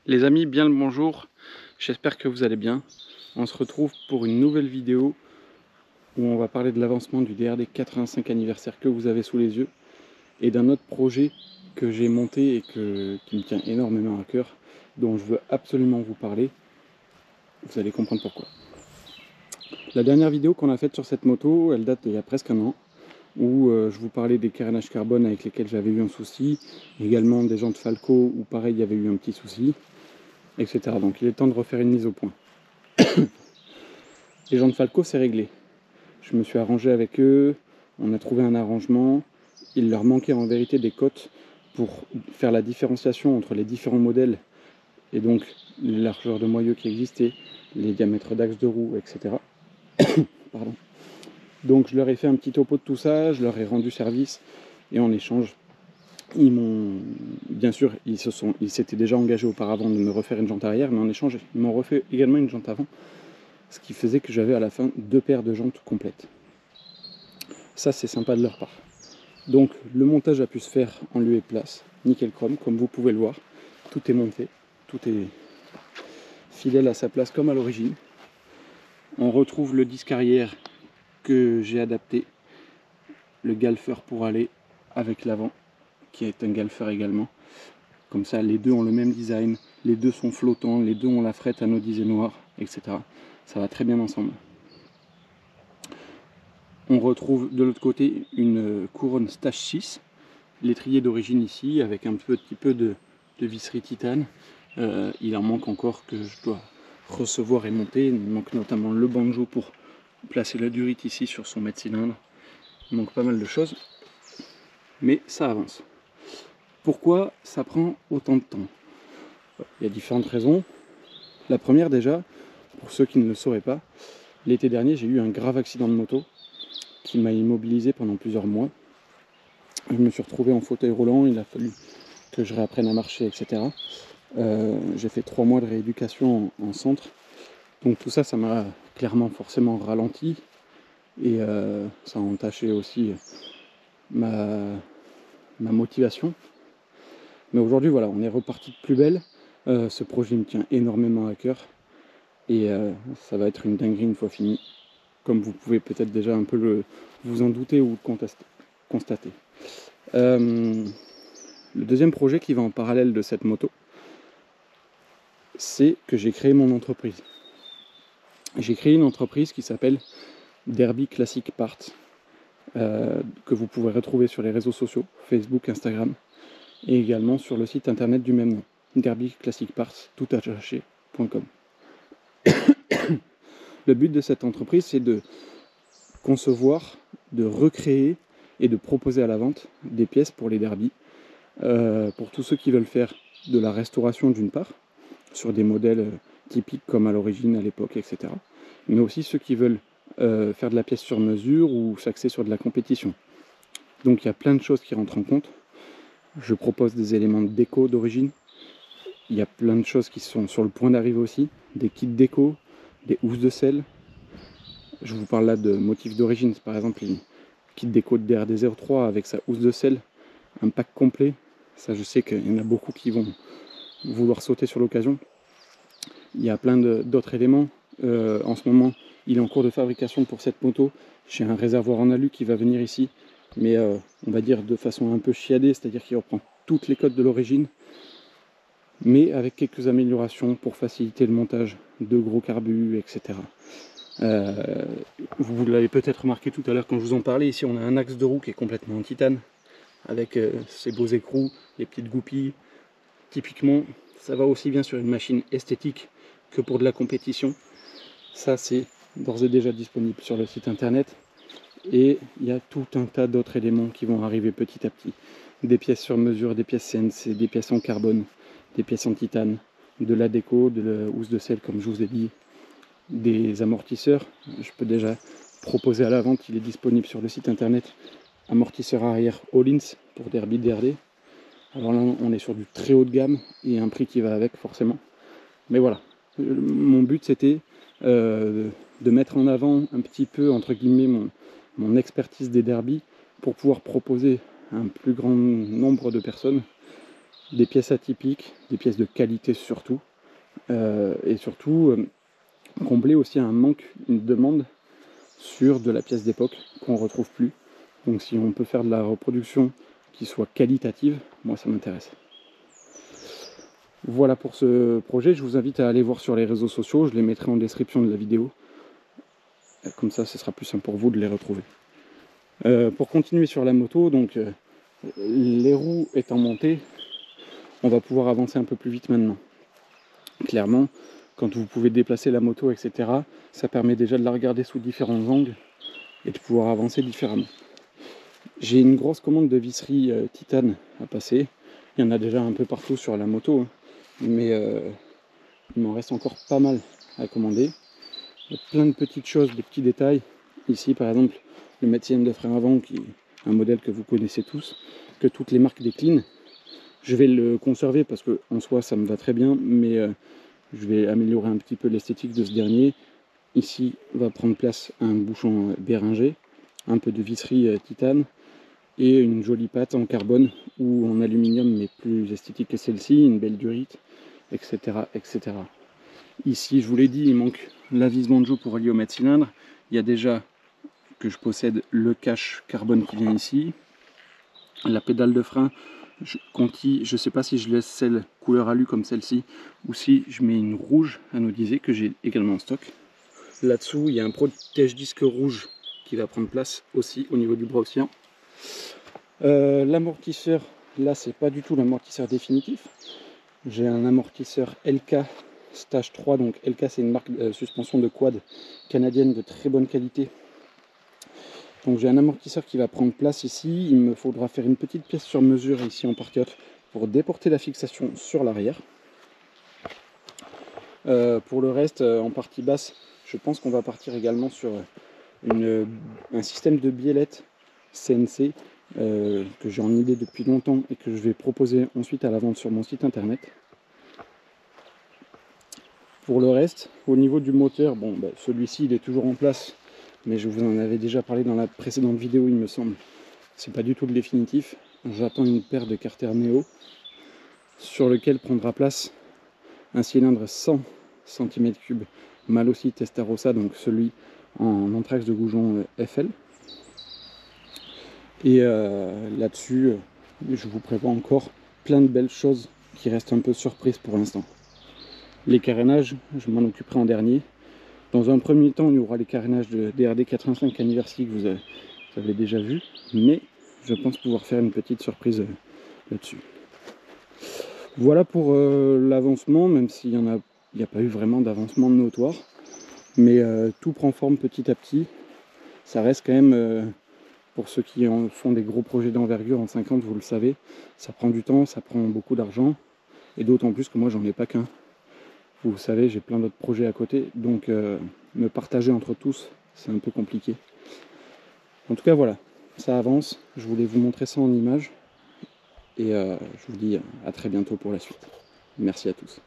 Les amis, bien le bonjour, j'espère que vous allez bien. On se retrouve pour une nouvelle vidéo où on va parler de l'avancement du DRD 85 anniversaire que vous avez sous les yeux et d'un autre projet que j'ai monté et qui me tient énormément à cœur, dont je veux absolument vous parler. Vous allez comprendre pourquoi. La dernière vidéo qu'on a faite sur cette moto, elle date d'il y a presque un an, où je vous parlais des carénages carbone avec lesquels j'avais eu un souci, également des jantes Falco où pareil il y avait eu un petit souci, etc. Donc il est temps de refaire une mise au point. Les jantes Falco, c'est réglé. Je me suis arrangé avec eux, on a trouvé un arrangement. Il leur manquait en vérité des cotes pour faire la différenciation entre les différents modèles et donc les largeurs de moyeu qui existaient, les diamètres d'axe de roue, etc. Pardon. Donc je leur ai fait un petit topo de tout ça, je leur ai rendu service et en échange, ils m'ont, bien sûr, ils s'étaient déjà engagés auparavant de me refaire une jante arrière, mais en échange, ils m'ont refait également une jante avant, ce qui faisait que j'avais à la fin 2 paires de jantes complètes. Ça, c'est sympa de leur part. Donc le montage a pu se faire en lieu et place, nickel chrome, comme vous pouvez le voir. Tout est monté, tout est fidèle à sa place comme à l'origine. On retrouve le disque arrière que j'ai adapté, le galfeur pour aller avec l'avant, qui est un galfeur également. Comme ça, les deux ont le même design, les deux sont flottants, les deux ont la frette anodisée noire, etc. Ça va très bien ensemble. On retrouve de l'autre côté une couronne Stage 6, l'étrier d'origine ici, avec un petit peu de visserie titane. Il en manque encore que je dois recevoir et monter. Il manque notamment le banjo pour placer la durite ici sur son mètre cylindre. Il manque pas mal de choses, mais ça avance. Pourquoi ça prend autant de temps? Il y a différentes raisons. La première déjà, pour ceux qui ne le sauraient pas, l'été dernier j'ai eu un grave accident de moto qui m'a immobilisé pendant plusieurs mois. Je me suis retrouvé en fauteuil roulant, il a fallu que je réapprenne à marcher, etc. J'ai fait 3 mois de rééducation en centre. Donc tout ça, ça m'a clairement forcément ralenti. Et ça a entaché aussi ma motivation. Mais aujourd'hui, voilà, on est reparti de plus belle. Ce projet me tient énormément à cœur. Et ça va être une dinguerie une fois fini. Comme vous pouvez peut-être déjà un peu vous en douter ou constater. Le deuxième projet qui va en parallèle de cette moto, c'est que j'ai créé mon entreprise. J'ai créé une entreprise qui s'appelle Derby Classic Parts, que vous pouvez retrouver sur les réseaux sociaux, Facebook, Instagram, et également sur le site internet du même nom, derbyclassicparts, toutattaché.com. Le but de cette entreprise, c'est de concevoir, de recréer et de proposer à la vente des pièces pour les derbies, pour tous ceux qui veulent faire de la restauration d'une part, sur des modèles typiques comme à l'origine, à l'époque, etc. Mais aussi ceux qui veulent faire de la pièce sur mesure ou s'axer sur de la compétition. Donc il y a plein de choses qui rentrent en compte. Je propose des éléments de déco d'origine. Il y a plein de choses qui sont sur le point d'arriver aussi. Des kits déco, des housses de selle. Je vous parle là de motifs d'origine. Par exemple, une kit déco de DRD03 avec sa housse de selle. Un pack complet. Ça, je sais qu'il y en a beaucoup qui vont vouloir sauter sur l'occasion. Il y a plein d'autres éléments. En ce moment, il est en cours de fabrication pour cette moto. J'ai un réservoir en alu qui va venir ici, mais on va dire de façon un peu chiadée, c'est-à-dire qu'il reprend toutes les codes de l'origine, mais avec quelques améliorations pour faciliter le montage de gros carbus, etc. Vous l'avez peut-être remarqué tout à l'heure quand je vous en parlais, ici on a un axe de roue qui est complètement en titane, avec ses beaux écrous, les petites goupilles. Typiquement, ça va aussi bien sur une machine esthétique que pour de la compétition. Ça, c'est d'ores et déjà disponible sur le site internet. Et il y a tout un tas d'autres éléments qui vont arriver petit à petit. Des pièces sur mesure, des pièces CNC, des pièces en carbone, des pièces en titane, de la déco, de la housse de selle comme je vous ai dit, des amortisseurs. Je peux déjà proposer à la vente, il est disponible sur le site internet, amortisseur arrière Öhlins pour Derby DRD. Alors là, on est sur du très haut de gamme et un prix qui va avec forcément. Mais voilà, mon but c'était de mettre en avant un petit peu, entre guillemets, mon expertise des derbies pour pouvoir proposer à un plus grand nombre de personnes des pièces atypiques, des pièces de qualité surtout, et surtout combler aussi un manque, une demande sur de la pièce d'époque qu'on ne retrouve plus. Donc si on peut faire de la reproduction qui soit qualitative, moi ça m'intéresse. Voilà pour ce projet, je vous invite à aller voir sur les réseaux sociaux, je les mettrai en description de la vidéo. Comme ça, ce sera plus simple pour vous de les retrouver. Pour continuer sur la moto, donc les roues étant montées, on va pouvoir avancer un peu plus vite maintenant. Clairement, quand vous pouvez déplacer la moto, etc., ça permet déjà de la regarder sous différents angles et de pouvoir avancer différemment. J'ai une grosse commande de visserie titane à passer. Il y en a déjà un peu partout sur la moto, hein, mais il m'en reste encore pas mal à commander. Il y a plein de petites choses, de petits détails. Ici, par exemple, le métier de frein avant, qui est un modèle que vous connaissez tous, que toutes les marques déclinent. Je vais le conserver parce qu'en soi, ça me va très bien, mais je vais améliorer un petit peu l'esthétique de ce dernier. Ici, va prendre place un bouchon Béringer, un peu de visserie titane et une jolie patte en carbone ou en aluminium, mais plus esthétique que celle-ci, une belle durite, etc., etc. Ici, je vous l'ai dit, il manque l'avis Banjo pour relier au mètre cylindre. Il y a déjà que je possède le cache carbone qui vient ici. La pédale de frein, Conti, je ne sais pas si je laisse celle couleur alu comme celle-ci ou si je mets une rouge anodisée que j'ai également en stock. Là-dessous, il y a un protège-disque rouge qui va prendre place aussi au niveau du bras oscillant. L'amortisseur, là, c'est pas du tout l'amortisseur définitif. J'ai un amortisseur LK Stage 3, donc LK c'est une marque de suspension de quad canadienne de très bonne qualité. Donc j'ai un amortisseur qui va prendre place ici, il me faudra faire une petite pièce sur mesure ici en parcotte pour déporter la fixation sur l'arrière. Pour le reste, en partie basse, je pense qu'on va partir également sur un système de biellette CNC que j'ai en idée depuis longtemps et que je vais proposer ensuite à la vente sur mon site internet. Pour le reste, au niveau du moteur, bon, celui-ci il est toujours en place, mais je vous en avais déjà parlé dans la précédente vidéo, il me semble. C'est pas du tout le définitif. J'attends une paire de carters Neo sur lequel prendra place un cylindre 100 cm3 Malossi Testarossa, donc celui en anthrax de goujon FL. Et là-dessus, je vous prépare encore plein de belles choses qui restent un peu surprises pour l'instant. Les carénages, je m'en occuperai en dernier. Dans un premier temps, il y aura les carénages de DRD 85 Anniversary que vous avez déjà vu, mais je pense pouvoir faire une petite surprise là-dessus. Voilà pour l'avancement, même s'il n'y a pas eu vraiment d'avancement notoire, mais tout prend forme petit à petit. Ça reste quand même, pour ceux qui font des gros projets d'envergure en 50, vous le savez, ça prend du temps, ça prend beaucoup d'argent, et d'autant plus que moi j'en ai pas qu'un. Vous savez, j'ai plein d'autres projets à côté, donc me partager entre tous, c'est un peu compliqué. En tout cas, voilà, ça avance. Je voulais vous montrer ça en image. Et je vous dis à très bientôt pour la suite. Merci à tous.